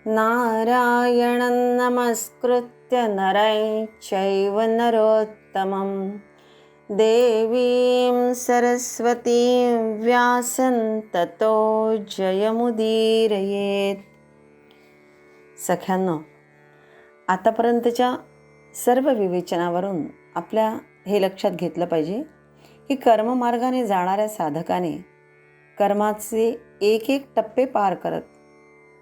नारायणं नमस्कृत्य नरं चैव नरोत्तमं देवीं सरस्वतीं व्यासं ततो जयमुदीरयेत. सख्यांनो, आतापर्यंतच्या सर्व विवेचनावरून आपल्या हे लक्षात घेतलं पाहिजे की कर्ममार्गाने जाणाऱ्या साधकाने कर्माचे एक एक टप्पे पार करत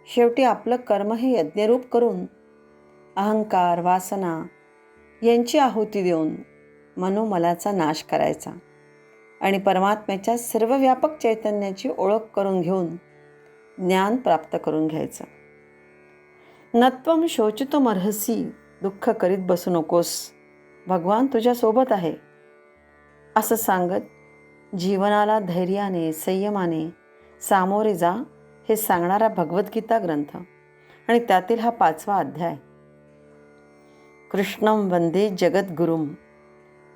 शेवटी आपलं कर्म हे यज्ञरूप करून अहंकार, वासना यांची आहुती देऊन मनोमलाचा नाश करायचा आणि परमात्म्याच्या सर्वव्यापक चैतन्याची ओळख करून घेऊन ज्ञान प्राप्त करून घ्यायचं. नत्वम शोचितुमर्हसि, दुःख करीत बसू नकोस, भगवान तुझ्यासोबत आहे असं सांगत जीवनाला धैर्याने, संयमाने सामोरे जा हे सांगणारा भगवद्गीता ग्रंथ आणि त्यातील हा 5वा अध्याय. कृष्णं वंदे जगद्गुरुम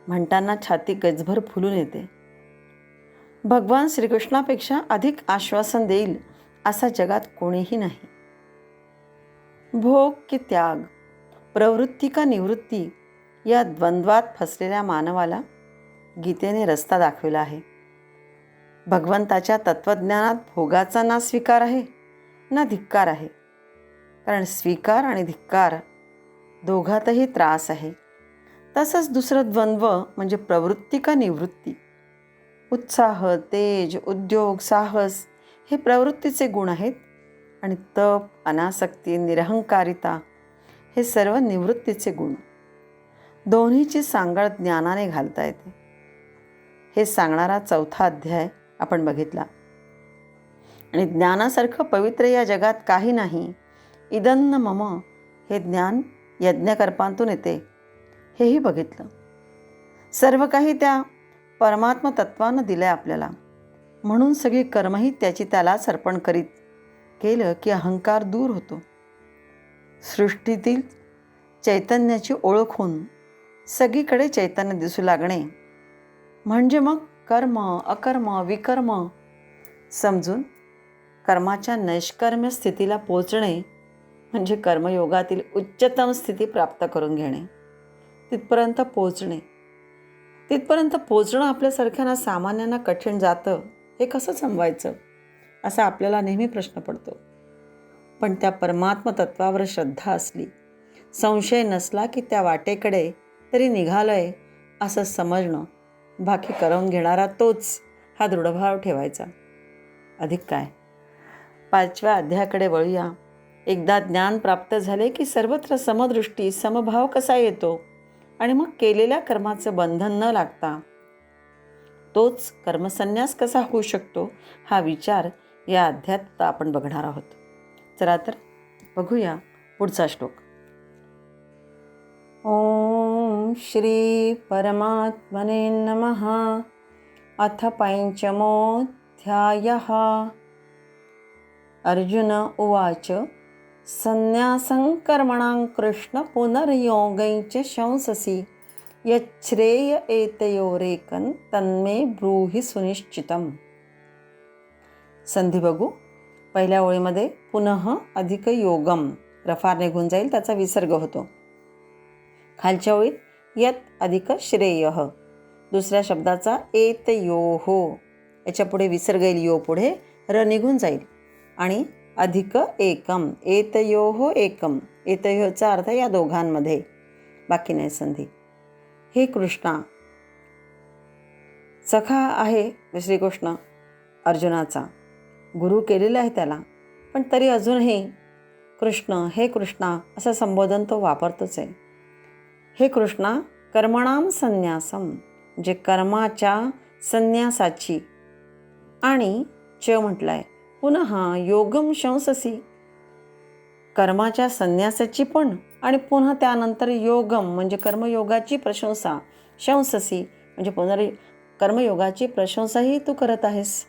म्हणताना छाती गजभर फुलून येते. भगवान श्रीकृष्णापेक्षा अधिक आश्वासन देईल असा जगात कोणीही नाही. भोग की त्याग, प्रवृत्ती का निवृत्ती या द्वंद्वात फसलेल्या मानवाला गीतेने रस्ता दाखविला आहे. भगवंताच्या तत्त्वज्ञानात भोगाचा ना स्वीकार आहे ना धिक्कार आहे, कारण स्वीकार आणि धिक्कार दोघातही त्रास आहे. तसंच दुसरं द्वंद्व म्हणजे प्रवृत्ती का निवृत्ती. उत्साह, तेज, उद्योग, साहस हे प्रवृत्तीचे गुण आहेत आणि तप, अनासक्ती, निरहंकारिता हे सर्व निवृत्तीचे गुण. दोन्हीची सांगड ज्ञानाने घालता येते. हे सांगणारा 4था अध्याय आपण बघितला आणि ज्ञानासारखं पवित्र या जगात काही नाही. इदन्न मम हे ज्ञान यज्ञकर्पांतून येते हेही बघितलं. सर्व काही त्या परमात्म तत्वानं दिलं आहे आपल्याला, म्हणून सगळी कर्मही त्यालाच अर्पण करीत केलं की अहंकार दूर होतो. सृष्टीतील चैतन्याची ओळख होऊन सगळीकडे चैतन्य दिसू लागणे म्हणजे मग कर्म, अकर्म, विकर्म समजून कर्माच्या नैष्कर्म्य स्थितीला पोचणे म्हणजे कर्मयोगातील उच्चतम स्थिती प्राप्त करून घेणे. तिथपर्यंत पोचणं आपल्यासारख्यांना सामान्यांना कठीण जातं. हे कसं समवायचं असा आपल्याला नेहमी प्रश्न पडतो. पण त्या परमात्म तत्वावर श्रद्धा असली, संशय नसला की त्या वाटेकडे तरी निघालोय असं समजणं, बाकी करून घेणारा तोच हा दृढभाव ठेवायचा. अधिक काय, 5व्या अध्यायाकडे वळूया. एकदा ज्ञान प्राप्त झाले की सर्वत्र समदृष्टी, समभाव कसा येतो आणि मग केलेल्या कर्माचं बंधन न लागता तोच कर्मसन्यास कसा होऊ शकतो हा विचार या अध्यायात आपण बघणार आहोत. चला तर बघूया पुढचा श्लोक. ओम श्री परमात्मने नमः. अथ 5मोऽध्यायः. अर्जुन उवाच. संन्यासं कर्मणां कृष्ण पुनर्योगञ्च शंससि यच्छ्रेय एतयोरेकं तन्मे ब्रूहि सुनिश्चितम्. संधी बघू. पहिल्या ओळीमध्ये पुनः अधिक योगम रफार निघून जाईल, त्याचा विसर्ग होतो. खालच्या ओळीत यत अधिक श्रेय, दुसऱ्या शब्दाचा एतयोः याच्यापुढे विसर्ग येईल, यो पुढे र निघून जाईल आणि अधिक एकम, एतयोः एकम, एतयोचा अर्थ या दोघांमध्ये, बाकी नाही संधी. हे कृष्णा, सखा आहे श्रीकृष्ण अर्जुनाचा, गुरु केलेला आहे त्याला, पण तरी अजूनही कृष्ण, हे कृष्णा असं संबोधन तो वापरतोच आहे. हे कृष्णा, कर्मणाम संन्यासम जे कर्माच्या संन्यासाची, आणि च म्हटलं आहे पुन्हा योगम शंससी कर्माच्या संन्यासाची पण, आणि पुन्हा त्यानंतर योगम म्हणजे कर्मयोगाची प्रशंसा, शंससी म्हणजे कर्मयोगाची प्रशंसाही तू करत आहेस.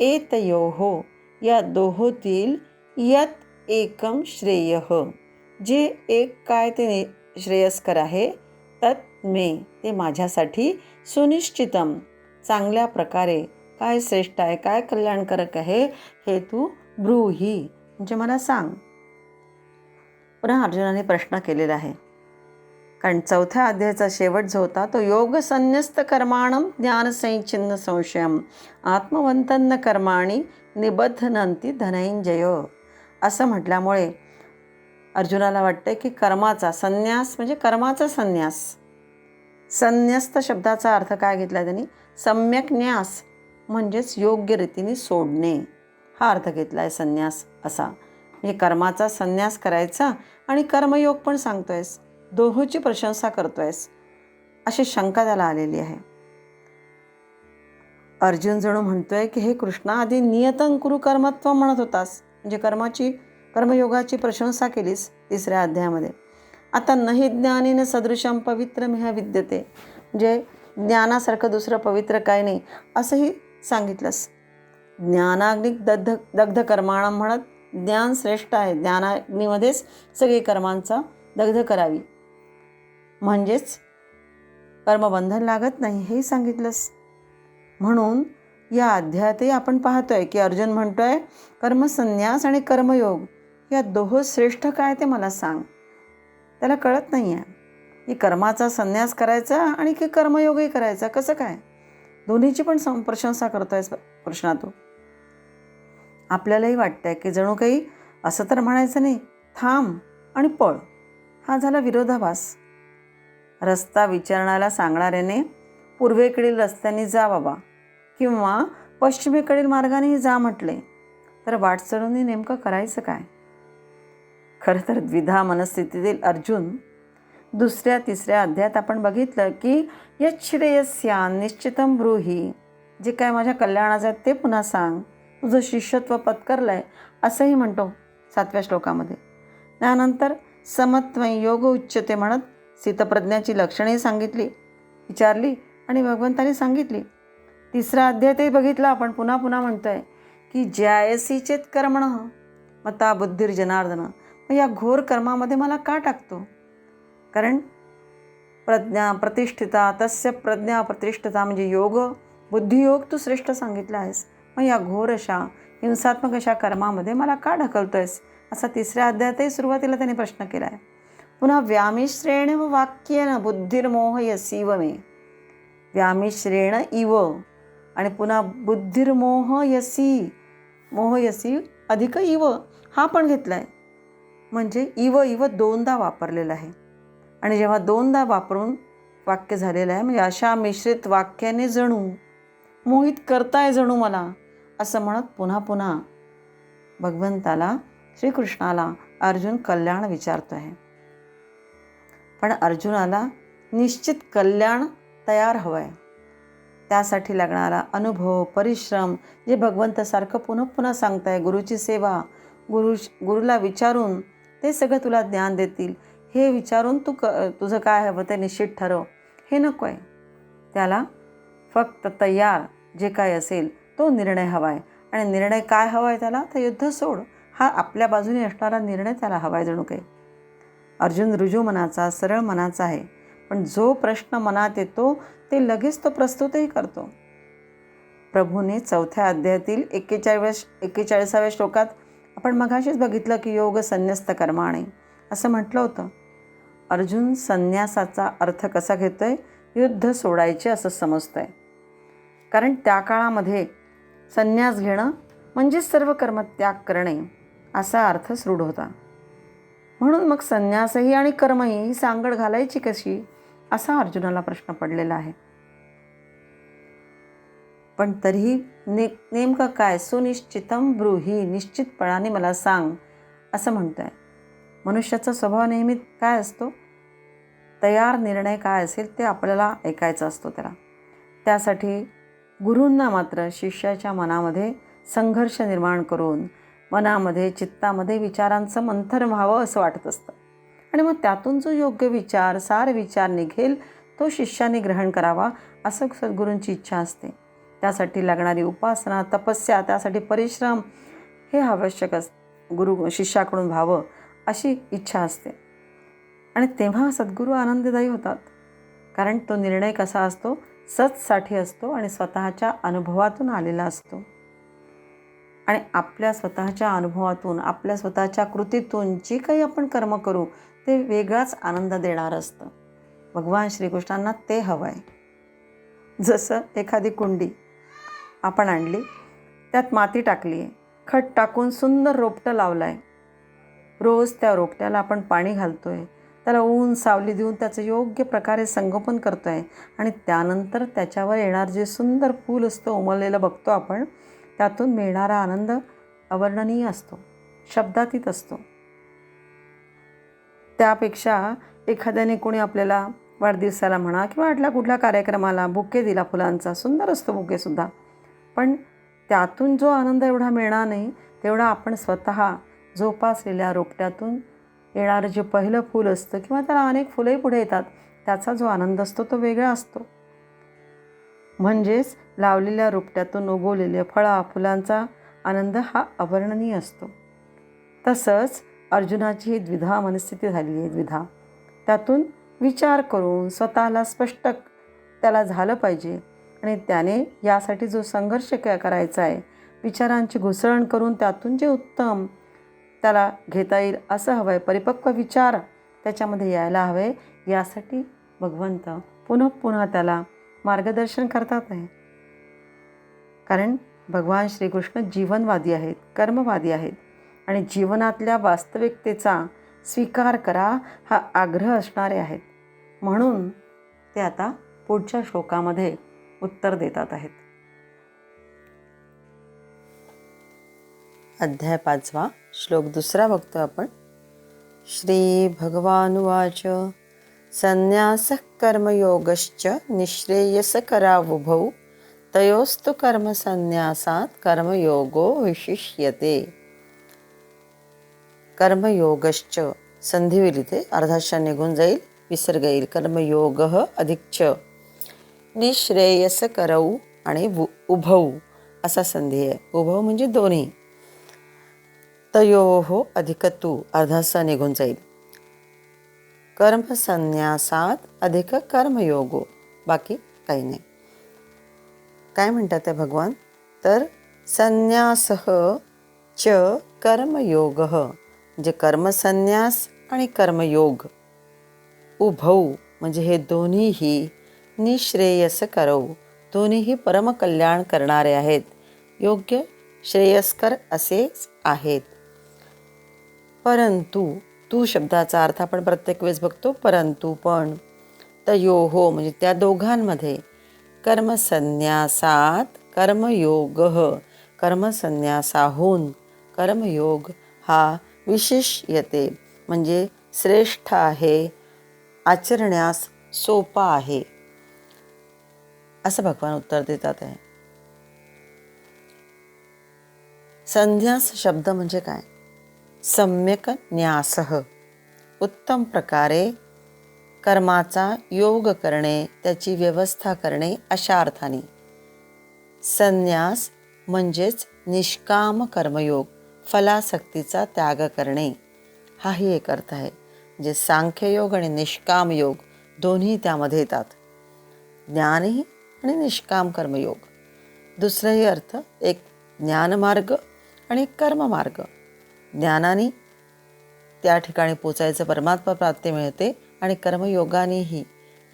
एतयोः या दोहोतील यत एकम श्रेय जे एक काय ते श्रेयस्कर आहे, तत् मे ते माझ्यासाठी, सुनिश्चितम चांगल्या प्रकारे काय श्रेष्ठ आहे, काय कल्याणकारक आहे हे तू ब्रूही म्हणजे मला सांग. पुन्हा अर्जुनाने प्रश्न केलेला आहे. कारण 4थ्या अध्यायाचा शेवट जो होता तो योग संन्यस्त कर्माणं ज्ञानसंचिन्न संशयम आत्मवंतन्न कर्माणी निबद्धनंती धनंजय असं म्हटल्यामुळे अर्जुनाला वाटतं की कर्माचा संन्यास म्हणजे कर्माचा संन्यास. संन्यस्त शब्दाचा अर्थ काय घेतला त्यांनी? सम्यक न्यास म्हणजेच योग्य रीतीने सोडणे हा अर्थ घेतला आहे संन्यास असा. म्हणजे कर्माचा संन्यास करायचा आणि कर्मयोग पण सांगतोयस, दोहोची प्रशंसा करतोयस अशी शंका त्याला आलेली आहे. अर्जुन जणू म्हणतोय की हे कृष्णा, आधी नियतं कुरु कर्मत्व म्हणत होतास, म्हणजे कर्मयोगाची प्रशंसा केलीस 3ऱ्या अध्यायामध्ये. आता नहि ज्ञानेन सदृशं पवित्रमिह विद्यते, म्हणजे ज्ञानासारखं दुसरं पवित्र काही नाही असंही सांगितलंस. ज्ञानाग्निक दग्ध कर्माणं म्हणत ज्ञान श्रेष्ठ आहे, ज्ञानाग्नीमध्येच सगळी कर्मांचा दग्ध करावी म्हणजेच कर्मबंधन लागत नाही हेही सांगितलंस. म्हणून या अध्यायातही आपण पाहतोय की अर्जुन म्हणतोय कर्मसन्यास आणि कर्मयोग या दोहो श्रेष्ठ काय ते मला सांग. त्याला कळत नाही आहे की कर्माचा संन्यास करायचा आणि की कर्मयोगही करायचा, कसं काय? दोन्हीची पण प्रशंसा करतोय कृष्णा तू. आपल्यालाही वाटतंय की जणू काही असं तर म्हणायचं नाही, थांब आणि पळ हा झाला विरोधाभास. रस्ता विचारणाला सांगणाऱ्याने पूर्वेकडील रस्त्याने जा बाबा किंवा पश्चिमेकडील मार्गानेही जा म्हटले तर वाटसरूंनी नेमकं करायचं काय? खरं तर द्विधा मनस्थितीतील अर्जुन 2-3 अध्यायात आपण बघितलं की यत् श्रेयस्या निश्चितं ब्रूहि, जे काय माझ्या कल्याणाचं आहे ते पुन्हा सांग, तुझं शिष्यत्व पत्करलं आहे असंही म्हणतो 7व्या श्लोकामध्ये. त्यानंतर समत्वं योग उच्यते म्हणत स्थितप्रज्ञाची लक्षणेही विचारली आणि भगवंतांनी सांगितली. 3रा अध्यायातही बघितलं आपण, पुन्हा म्हणतोय की ज्यायसी चेत कर्मणः मता बुद्धिर्जनार्दन. मग या घोर कर्मामध्ये मला का टाकतो? कारण प्रज्ञा प्रतिष्ठिता तस्य प्रज्ञा प्रतिष्ठिता, म्हणजे योग बुद्धियोग तू श्रेष्ठ सांगितला आहेस, मग या घोर अशा हिंसात्मक अशा कर्मामध्ये मला का ढकलतोयस असा 3ऱ्या अध्यायातही सुरुवातीला त्याने प्रश्न केला आहे. पुन्हा व्यामिश्रेण व वाक्येन बुद्धिर्मोहयसीव मे, व्यामिश्रेण इव आणि पुन्हा बुद्धिर्मोहयसी, मोहयसी अधिक इव हा पण घेतला आहे. म्हणजे इव 2दा वापरलेला आहे आणि जेव्हा 2दा वापरून वाक्य झालेलं आहे म्हणजे अशा मिश्रित वाक्याने जणू मोहित करताय जणू मला असं म्हणत पुन्हा भगवंताला श्रीकृष्णाला अर्जुन कल्याण विचारतो आहे. पण अर्जुनाला निश्चित कल्याण तयार हवं आहे. त्यासाठी लागणारा अनुभव परिश्रम जे भगवंतासारखं पुन्हा सांगताय, गुरुची सेवा, गुरुला विचारून ते सगळं तुला ज्ञान देतील हे विचारून तुझं काय हवं ते निश्चित ठरव, हे नको आहे. त्याला फक्त तयार जे काय असेल तो निर्णय हवा आहे. आणि निर्णय काय हवा आहे त्याला? तर युद्ध सोड हा आपल्या बाजूने असणारा निर्णय त्याला हवा आहे जणू काही. अर्जुन रुजू मनाचा सरळ मनाचा आहे, पण जो प्रश्न मनात येतो ते लगेच तो प्रस्तुतही करतो. प्रभूने 4थ्या अध्यायातील 41व्या श्लोकात आपण मघाशीच बघितलं की योग संन्यस्त कर्माणे असं म्हटलं होतं. अर्जुन संन्यासाचा अर्थ कसा घेतोय? युद्ध सोडायचे असं समजतोय. कारण त्या काळामध्ये संन्यास घेणं म्हणजे सर्व कर्मत्याग करणे असा अर्थ रूढ होता. म्हणून मग संन्यासही आणि कर्मही ही सांगड घालायची कशी असा अर्जुनाला प्रश्न पडलेला आहे. पण तरीही नेमकं काय? सुनिश्चितं ब्रूहि, निश्चितपणाने मला सांग असं म्हणतोय. मनुष्याचा स्वभाव नेहमी काय असतो? तयार निर्णय काय असेल ते आपल्याला ऐकायचा असतो त्याला. त्यासाठी गुरूंना मात्र शिष्याच्या मनामध्ये संघर्ष निर्माण करून मनामध्ये चित्तामध्ये विचारांचं मंथन व्हावं असं वाटत असतं. आणि मग त्यातून जो योग्य विचार सार विचार निघेल तो शिष्याने ग्रहण करावा असं सद्गुरूंची इच्छा असते. त्यासाठी लागणारी उपासना तपस्या त्यासाठी परिश्रम हे आवश्यक गुरु शिष्याकडून व्हावं अशी इच्छा असते. आणि तेव्हा सद्गुरू आनंददायी होतात. कारण तो निर्णय कसा असतो? सतसाठी असतो आणि स्वतःच्या अनुभवातून आलेला असतो. आणि आपल्या स्वतःच्या अनुभवातून, आपल्या स्वतःच्या कृतीतून जे काही आपण कर्म करू ते वेगळाच आनंद देणारं असतं. भगवान श्रीकृष्णांना ते हवं आहे. जसं एखादी कुंडी आपण आणली, त्यात माती टाकली आहे, खत टाकून सुंदर रोपटं लावलं आहे. रोज त्या रोपट्याला आपण पाणी घालतो आहे, त्याला ऊन सावली देऊन त्याचं योग्य प्रकारे संगोपन करतो आहे आणि त्यानंतर त्याच्यावर येणार जे सुंदर फूल असतं उमललेलं बघतो आपण, त्यातून मिळणारा आनंद अवर्णनीय असतो, शब्दातीत असतो. त्यापेक्षा एखाद्याने कोणी आपल्याला वाढदिवसाला म्हणा किंवा कुठल्या कार्यक्रमाला बुके दिला फुलांचा, सुंदर असतो बुकेसुद्धा, पण त्यातून जो आनंद एवढा मिळणार नाही तेवढा आपण स्वतः जोपासलेल्या रोपट्यातून येणारं जे पहिलं फूल असतं किंवा त्याला अनेक फुलंही पुढे येतात, त्याचा जो आनंद असतो तो वेगळा असतो. म्हणजेच लावलेल्या रोपट्यातून उगवलेल्या फुलांचा आनंद हा अवर्णनीय असतो. तसंच अर्जुनाची ही द्विधा मनस्थिती झालेली आहे. द्विधा त्यातून विचार करून स्वतःला स्पष्ट त्याला झालं पाहिजे आणि त्याने यासाठी जो संघर्ष करायचा आहे, विचारांची घुसळण करून त्यातून जे उत्तम त्याला घेता येईल असं हवं आहे, परिपक्व विचार त्याच्यामध्ये यायला हवे. यासाठी भगवंत पुन्हा पुन्हा त्याला मार्गदर्शन करतात आहे. कारण भगवान श्रीकृष्ण जीवनवादी आहेत, कर्मवादी आहेत आणि जीवनातल्या वास्तविकतेचा स्वीकार करा हा आग्रह असणारे आहेत. म्हणून ते आता पुढच्या श्लोकामध्ये उत्तर देतात आहेत. अध्याय 5 श्लोक 2 बघतो आपण. श्री भगवानुवाच संन्यासः कर्मयोगश्च निःश्रेयसकरावुभौ तयोस्तु कर्मसन्न्यासात् कर्मयोगो विशिष्यते. कर्मयोगश्च संधी होईल इथे, अर्धाशा निघून जाईल, विसर्ग येईल. कर्मयोगः अधिकच निःश्रेयसकरौ आणि उभौ असा संधी आहे. उभौ म्हणजे दोन्ही. तयोः अधिकतु अर्धासा निघून जाईल. कर्मसन्न्यासात अधिक कर्मयोगो, बाकी काही नाही. काय म्हणतात ते भगवान, तर संन्यासः च कर्मयोगः म्हणजे कर्मसन्यास आणि कर्मयोग, उभौ म्हणजे हे दोन्हीही निःश्रेयसकरौ दोन्हीही परमकल्याण करणारे आहेत, योग्य श्रेयस्कर असेच आहेत. परंतु तू शब्दाचा अर्थ आपण प्रत्येक वेळेस बघतो, परंतु पण. तयोः म्हणजे त्या दोघांमध्ये, कर्मसन्न्यासात कर्मयोगः कर्मसन्न्यासाहून कर्मयोग हा विशिष्यते म्हणजे श्रेष्ठ आहे, आचरण्यास सोपा आहे, असं भगवान उत्तर देतात आहे. संन्यास शब्द म्हणजे काय, सम्यक न्यासः उत्तम प्रकारे कर्माचा योग करणे, त्याची व्यवस्था करणे अशा अर्थाने. संन्यास म्हणजेच निष्काम कर्मयोग, फलासक्तीचा त्याग करणे, हाही एक अर्थ आहे. म्हणजे सांख्ययोग आणि निष्काम योग दोन्ही त्यामध्ये येतात, ज्ञानही आणि निष्काम कर्मयोग. दुसराही अर्थ, एक ज्ञानमार्ग आणि कर्ममार्ग. ज्ञानाने त्या ठिकाणी पोचायचं परमात्मा प्राप्ती मिळते आणि कर्मयोगानेही,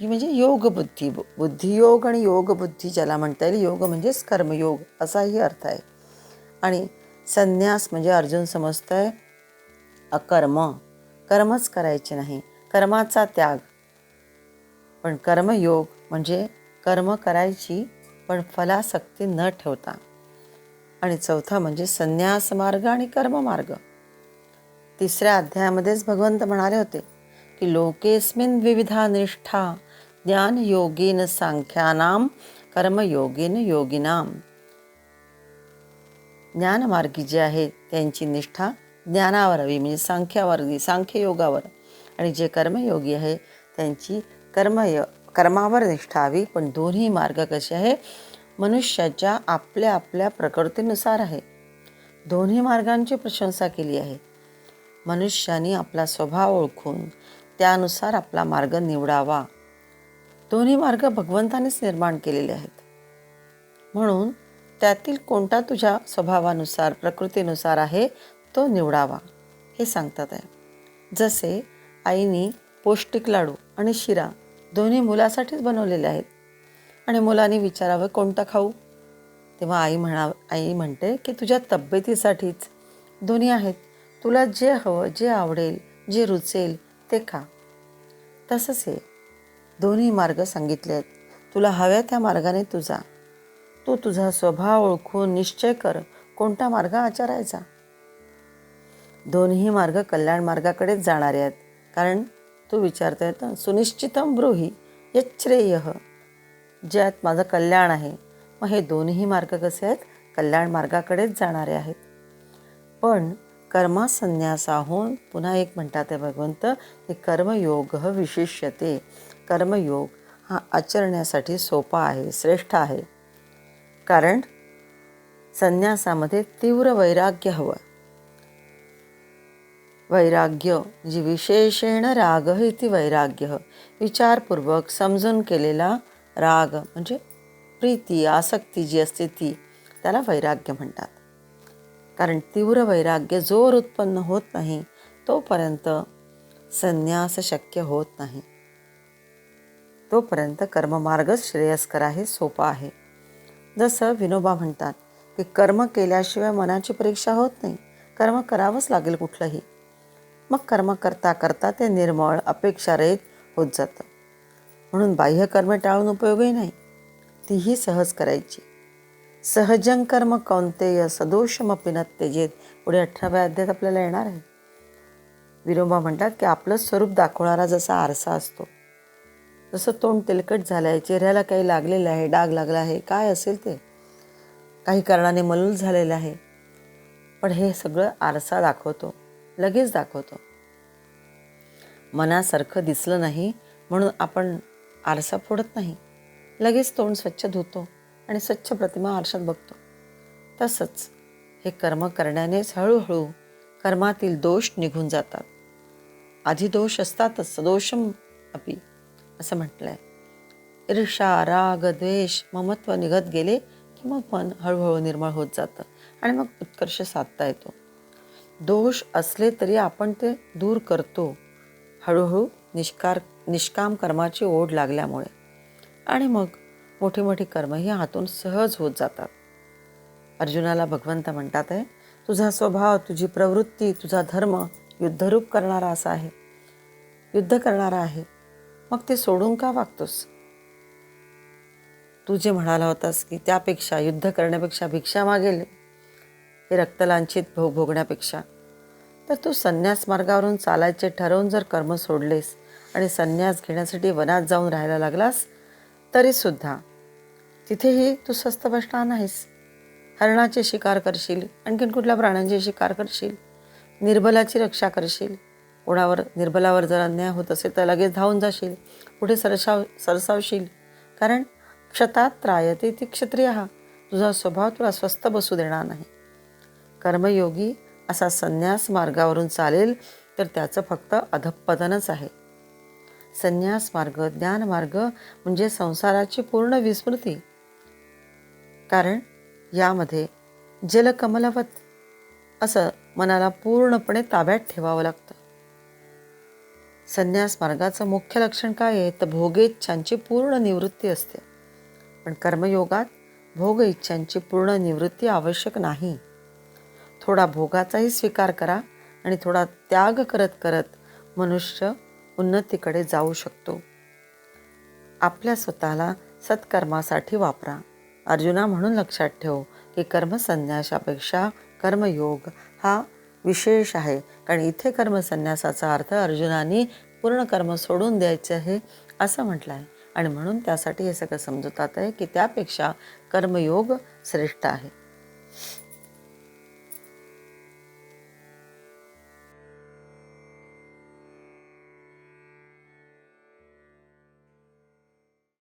ही म्हणजे योगबुद्धी, बुद्धियोग आणि योगबुद्धी ज्याला म्हणता येईल. योग म्हणजेच कर्मयोग असाही अर्थ आहे. आणि संन्यास म्हणजे अर्जुन समजत आहे अकर्म, कर्मच करायचे नाही, कर्माचा त्याग. पण कर्मयोग म्हणजे कर्म करायची पण फलासक्ती न ठेवता. आणि चौथा म्हणजे संन्यास मार्ग आणि कर्ममार्ग. 3ऱ्या अध्यायामध्येच भगवंत म्हणाले होते की लोकेस्मिन् विविधा निष्ठा ज्ञानयोगेन सांख्यानाम कर्मयोगेन योगिनाम. ज्ञानमार्गी जे आहेत त्यांची निष्ठा ज्ञानावर हवी, म्हणजे सांख्ययोगावर. आणि जे कर्मयोगी आहे त्यांची कर्मावर निष्ठा हवी. पण दोन्ही मार्ग कसे आहे, मनुष्याच्या आपल्या आपल्या प्रकृतीनुसार आहे. दोन्ही मार्गांची प्रशंसा केली आहे. मनुष्याने आपला स्वभाव ओळखून त्यानुसार आपला मार्ग निवडावा. दोन्ही मार्ग भगवंतानेच निर्माण केलेले आहेत. म्हणून त्यातील कोणता तुझ्या स्वभावानुसार प्रकृतीनुसार आहे तो निवडावा हे सांगतात आहे. जसे आईने पौष्टिक लाडू आणि शिरा दोन्ही मुलासाठीच बनवलेले आहेत आणि मुलांनी विचारावं कोणता खाऊ, तेव्हा आई म्हणते की तुझ्या तब्येतीसाठीच दोन्ही आहेत, तुला जे हवं, जे आवडेल, जे रुचेल ते खा. तसंच हे दोन्ही मार्ग सांगितले आहेत. तुला हव्या त्या मार्गाने तू तुझा स्वभाव ओळखून निश्चय कर कोणता मार्ग आचरायचा. दोन्ही मार्ग कल्याण मार्गाकडेच जाणारे आहेत. कारण तू विचारतोय तर सुनिश्चितम ब्रूहि यच्छ्रेयः, ज्यात माझं कल्याण आहे. मग हे दोन्ही मार्ग कसे आहेत? कल्याण मार्गाकडेच जाणारे आहेत. पण कर्मसन्यासाहून पुन्हा एक म्हणतात आहे भगवंत की कर्मयोग विशिष्यते. कर्मयोग हा आचरण्यासाठी सोपा आहे, श्रेष्ठ आहे. कारण संन्यासामध्ये तीव्र वैराग्य हवं. वैराग्य म्हणजे विशेषेण राग इति वैराग्य, विचारपूर्वक समजून केलेला राग म्हणजे प्रीती, आसक्ती जी असते ती, त्याला वैराग्य म्हणतात. कारण तीव्र वैराग्य जोर उत्पन्न होत नाही तोपर्यंत संन्यास शक्य होत नाही. तोपर्यंत कर्ममार्गच श्रेयस्कर आहे, सोपा आहे. जसं विनोबा म्हणतात की कर्म केल्याशिवाय मनाची परीक्षा होत नाही, कर्म करावंच लागेल कुठलंही. मग कर्म करता करता ते निर्मळ अपेक्षारहित होत जातं. म्हणून बाह्य कर्म टाळून उपयोगही नाही, तीही सहज करायची. सहजं कर्म कौंतेय सदोषमपि न त्यजेत, पुढे 18व्या अध्यायात आपल्याला येणार आहे. विनोबा म्हणतात की आपलं स्वरूप दाखवणारा जसा आरसा असतो, जसं तोंड तेलकट झालं आहे, चेहऱ्याला काही लागलेलं आहे, डाग लागला आहे, काय असेल ते, काही कारणाने मलूल झालेलं आहे, पण हे सगळं आरसा दाखवतो, लगेच दाखवतो. मनासारखं दिसलं नाही म्हणून आपण आरसा फोडत नाही, लगेच तोंड स्वच्छ धुतो आणि स्वच्छ प्रतिमा आरशात बघतो. तसंच हे कर्म करण्यानेच हळूहळू कर्मातील दोष निघून जातात. आधी दोष असतातच, सदोषम अपि असं म्हटलंय. ईर्षा, राग, द्वेष, ममत्व निघत गेले की मग मन हळूहळू निर्मळ होत जातं आणि मग उत्कर्ष साधता येतो. दोष असले तरी आपण ते दूर करतो हळूहळू निष्काम कर्माची ओढ लागल्यामुळे, आणि मग मोठी मोठी कर्म ही हातून सहज होत जातात. अर्जुनाला भगवंत म्हणतात आहे, तुझा स्वभाव, तुझी प्रवृत्ती, तुझा धर्म युद्धरूप करणारा असा आहे, युद्ध करणारा आहे. मग ते सोडून का वागतोस? तू जे म्हणाला होतास की त्यापेक्षा, युद्ध करण्यापेक्षा भिक्षा मागेल हे रक्तलांछित भोग भोगण्यापेक्षा, तर तू संन्यास मार्गावरून चालायचे ठरवून जर कर्म सोडलेस आणि संन्यास घेण्यासाठी वनात जाऊन राहायला लागलास तरीसुद्धा तिथेही तू स्वस्थ बसणार नाहीस. हरणाची शिकार करशील, आणखीन कुठल्या प्राण्यांची शिकार करशील, निर्बलाची रक्षा करशील. कोणावर निर्बलावर जर अन्याय होत असेल तर लगेच धावून जाशील, पुढे सरसावशील. कारण क्षतात त्रायते ती क्षत्रिय, तुझा स्वभाव तुला स्वस्थ बसू देणार नाही. कर्मयोगी असा संन्यास मार्गावरून चालेल तर त्याचं फक्त अधःपतनच आहे. संन्यास मार्ग, ज्ञान मार्ग म्हणजे संसाराची पूर्ण विस्मृती. कारण यामध्ये जलकमलवत असं मनाला पूर्णपणे ताब्यात ठेवावं लागतं. संन्यास मार्गाचं मुख्य लक्षण काय आहे? तर भोगेच्छांची पूर्ण निवृत्ती असते. पण कर्मयोगात भोग इच्छांची पूर्ण निवृत्ती आवश्यक नाही. थोडा भोगाचाही स्वीकार करा आणि थोडा त्याग करत करत मनुष्य उन्नतीकडे जाऊ शकतो. आपल्या स्वतःला सत्कर्मासाठी वापरा. अर्जुना, म्हणून लक्षात ठेव की कर्मसन्यासापेक्षा कर्मयोग हा विशेष आहे. कारण इथे कर्मसन्यासाचा अर्थ अर्जुनाने पूर्ण कर्म सोडून द्यायचे आहे असं म्हटलं आहे, आणि म्हणून त्यासाठी हे सगळं समजतात आहे की त्यापेक्षा कर्मयोग श्रेष्ठ आहे.